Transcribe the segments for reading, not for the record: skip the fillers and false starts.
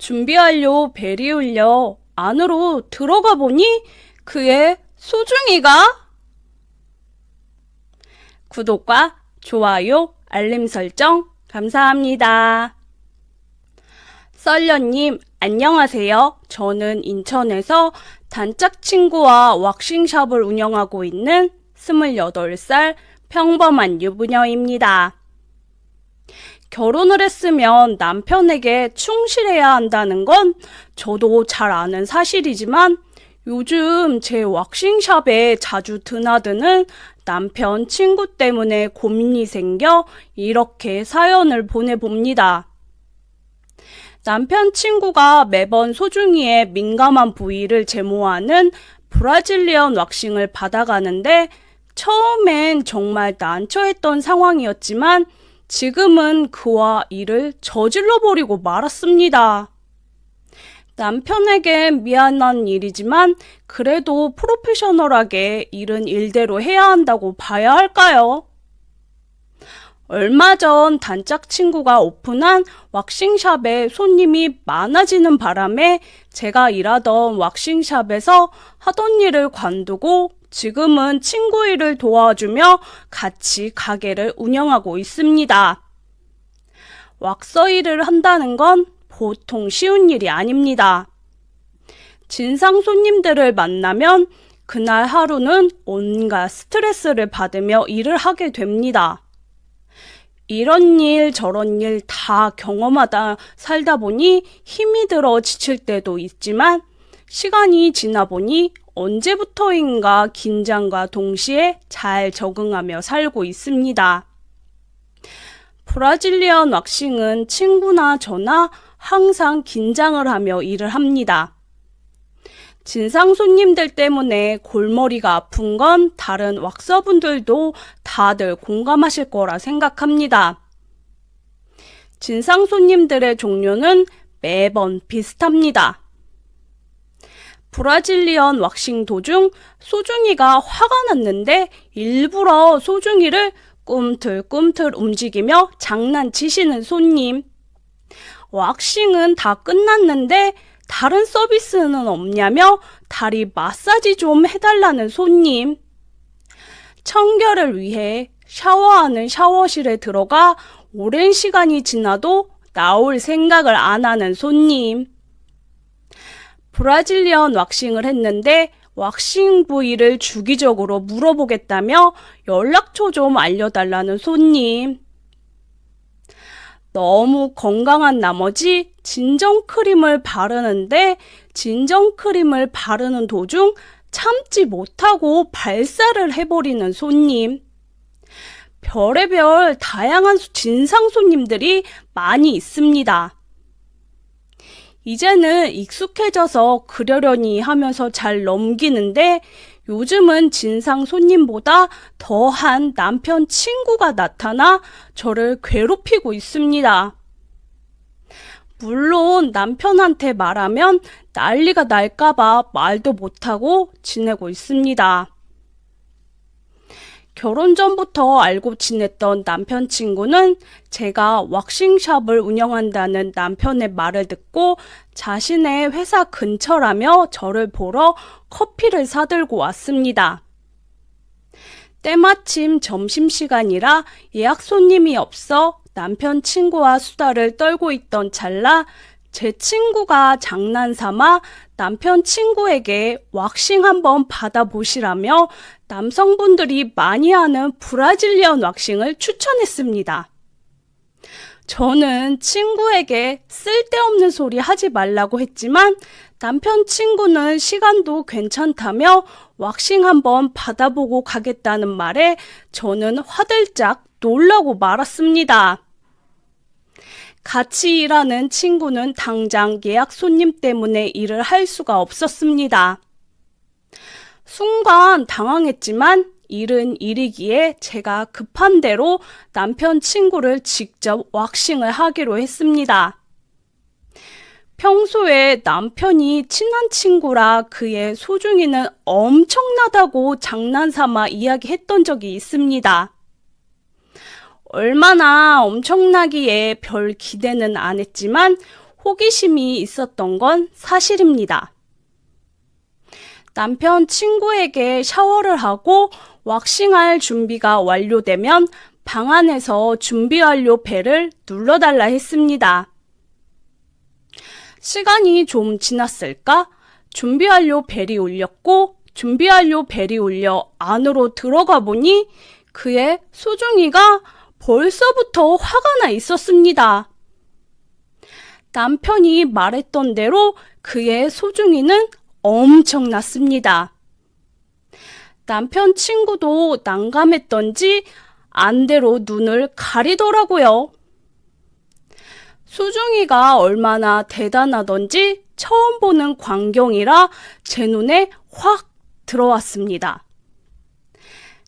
준비 완료. 벨이 울려 안으로 들어가 보니 그의 소중이가 구독과 좋아요, 알림 설정 감사합니다. 썰려님, 안녕하세요. 저는 인천에서 단짝 친구와 왁싱샵을 운영하고 있는 28살 평범한 유부녀입니다. 결혼을 했으면 남편에게 충실해야 한다는 건 저도 잘 아는 사실이지만 요즘 제 왁싱샵에 자주 드나드는 남편 친구 때문에 고민이 생겨 이렇게 사연을 보내봅니다. 남편 친구가 매번 소중이의 민감한 부위를 제모하는 브라질리언 왁싱을 받아가는데 처음엔 정말 난처했던 상황이었지만 지금은 그와 일을 저질러 버리고 말았습니다. 남편에겐 미안한 일이지만 그래도 프로페셔널하게 일은 일대로 해야 한다고 봐야 할까요? 얼마 전 단짝 친구가 오픈한 왁싱샵에 손님이 많아지는 바람에 제가 일하던 왁싱샵에서 하던 일을 관두고 지금은 친구 일을 도와주며 같이 가게를 운영하고 있습니다. 왁서 일을 한다는 건 보통 쉬운 일이 아닙니다. 진상 손님들을 만나면 그날 하루는 온갖 스트레스를 받으며 일을 하게 됩니다. 이런 일 저런 일 다 경험하다 살다 보니 힘이 들어 지칠 때도 있지만 시간이 지나 보니 언제부터인가 긴장과 동시에 잘 적응하며 살고 있습니다. 브라질리언 왁싱은 친구나 저나 항상 긴장을 하며 일을 합니다. 진상 손님들 때문에 골머리가 아픈 건 다른 왁서분들도 다들 공감하실 거라 생각합니다. 진상 손님들의 종류는 매번 비슷합니다. 브라질리언 왁싱 도중 소중이가 화가 났는데 일부러 소중이를 꿈틀꿈틀 움직이며 장난치시는 손님. 왁싱은 다 끝났는데 다른 서비스는 없냐며 다리 마사지 좀 해달라는 손님. 청결을 위해 샤워하는 샤워실에 들어가 오랜 시간이 지나도 나올 생각을 안 하는 손님. 브라질리언 왁싱을 했는데 왁싱 부위를 주기적으로 물어보겠다며 연락처 좀 알려달라는 손님. 너무 건강한 나머지 진정크림을 바르는데 진정크림을 바르는 도중 참지 못하고 발사를 해버리는 손님. 별의별 다양한 진상 손님들이 많이 있습니다. 이제는 익숙해져서 그러려니 하면서 잘 넘기는데 요즘은 진상 손님보다 더한 남편 친구가 나타나 저를 괴롭히고 있습니다. 물론 남편한테 말하면 난리가 날까봐 말도 못하고 지내고 있습니다. 결혼 전부터 알고 지냈던 남편 친구는 제가 왁싱샵을 운영한다는 남편의 말을 듣고 자신의 회사 근처라며 저를 보러 커피를 사들고 왔습니다. 때마침 점심시간이라 예약 손님이 없어 남편 친구와 수다를 떨고 있던 찰나 제 친구가 장난삼아 남편 친구에게 왁싱 한번 받아보시라며 남성분들이 많이 하는 브라질리언 왁싱을 추천했습니다. 저는 친구에게 쓸데없는 소리 하지 말라고 했지만 남편 친구는 시간도 괜찮다며 왁싱 한번 받아보고 가겠다는 말에 저는 화들짝 놀라고 말았습니다. 같이 일하는 친구는 당장 예약 손님 때문에 일을 할 수가 없었습니다. 순간 당황했지만 일은 일이기에 제가 급한 대로 남편 친구를 직접 왁싱을 하기로 했습니다. 평소에 남편이 친한 친구라 그의 소중이는 엄청나다고 장난삼아 이야기했던 적이 있습니다. 얼마나 엄청나기에 별 기대는 안 했지만 호기심이 있었던 건 사실입니다. 남편 친구에게 샤워를 하고 왁싱할 준비가 완료되면 방 안에서 준비 완료 벨을 눌러달라 했습니다. 시간이 좀 지났을까? 준비 완료 벨이 울렸고 준비 완료 벨이 울려 안으로 들어가 보니 그의 소중이가 벌써부터 화가 나 있었습니다. 남편이 말했던 대로 그의 소중이는 엄청났습니다. 남편 친구도 난감했던지 안대로 눈을 가리더라고요. 소중이가 얼마나 대단하던지 처음 보는 광경이라 제 눈에 확 들어왔습니다.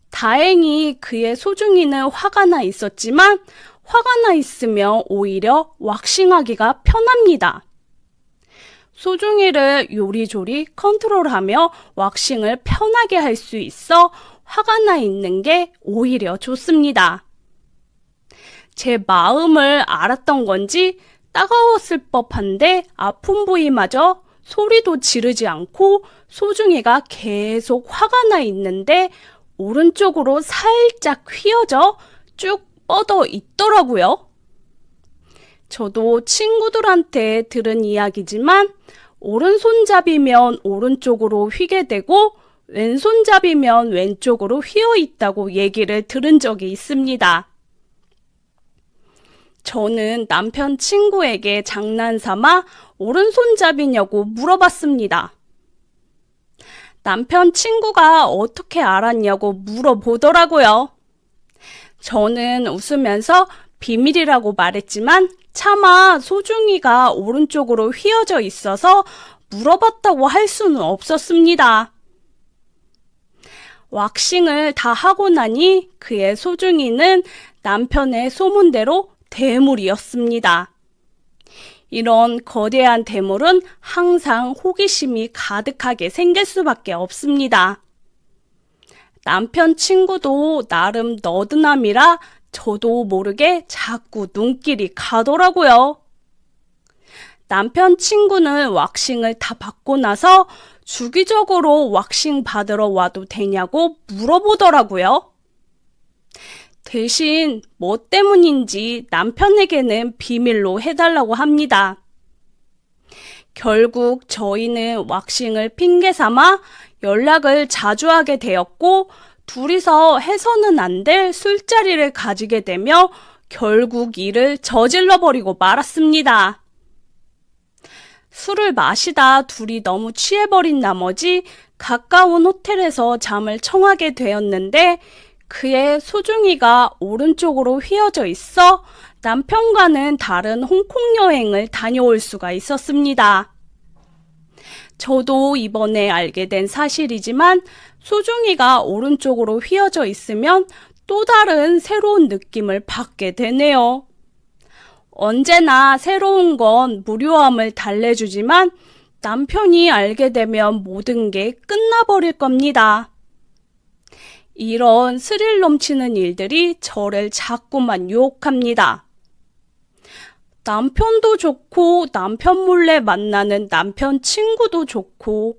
다행히 그의 소중이는 화가 나 있었지만 화가 나 있으면 오히려 왁싱하기가 편합니다. 소중이를 요리조리 컨트롤하며 왁싱을 편하게 할 수 있어 화가 나 있는 게 오히려 좋습니다. 제 마음을 알았던 건지 따가웠을 법한데 아픈 부위마저 소리도 지르지 않고 소중이가 계속 화가 나 있는데 오른쪽으로 살짝 휘어져 쭉 뻗어 있더라고요. 저도 친구들한테 들은 이야기지만 오른손잡이면 오른쪽으로 휘게 되고 왼손잡이면 왼쪽으로 휘어 있다고 얘기를 들은 적이 있습니다. 저는 남편 친구에게 장난삼아 오른손잡이냐고 물어봤습니다. 남편 친구가 어떻게 알았냐고 물어보더라고요. 저는 웃으면서 비밀이라고 말했지만 차마 소중이가 오른쪽으로 휘어져 있어서 물어봤다고 할 수는 없었습니다. 왁싱을 다 하고 나니 그의 소중이는 남편의 소문대로 대물이었습니다. 이런 거대한 대물은 항상 호기심이 가득하게 생길 수밖에 없습니다. 남편 친구도 나름 너드남이라 저도 모르게 자꾸 눈길이 가더라고요. 남편 친구는 왁싱을 다 받고 나서 주기적으로 왁싱 받으러 와도 되냐고 물어보더라고요. 대신 뭐 때문인지 남편에게는 비밀로 해달라고 합니다. 결국 저희는 왁싱을 핑계 삼아 연락을 자주 하게 되었고 둘이서 해서는 안 될 술자리를 가지게 되며 결국 일을 저질러 버리고 말았습니다. 술을 마시다 둘이 너무 취해버린 나머지 가까운 호텔에서 잠을 청하게 되었는데 그의 소중이가 오른쪽으로 휘어져 있어 남편과는 다른 홍콩 여행을 다녀올 수가 있었습니다. 저도 이번에 알게 된 사실이지만 소중이가 오른쪽으로 휘어져 있으면 또 다른 새로운 느낌을 받게 되네요. 언제나 새로운 건 무료함을 달래주지만 남편이 알게 되면 모든 게 끝나버릴 겁니다. 이런 스릴 넘치는 일들이 저를 자꾸만 유혹합니다. 남편도 좋고 남편 몰래 만나는 남편 친구도 좋고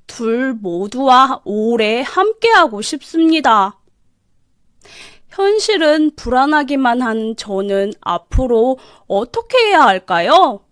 둘 모두와 오래 함께하고 싶습니다. 현실은 불안하기만 한 저는 앞으로 어떻게 해야 할까요?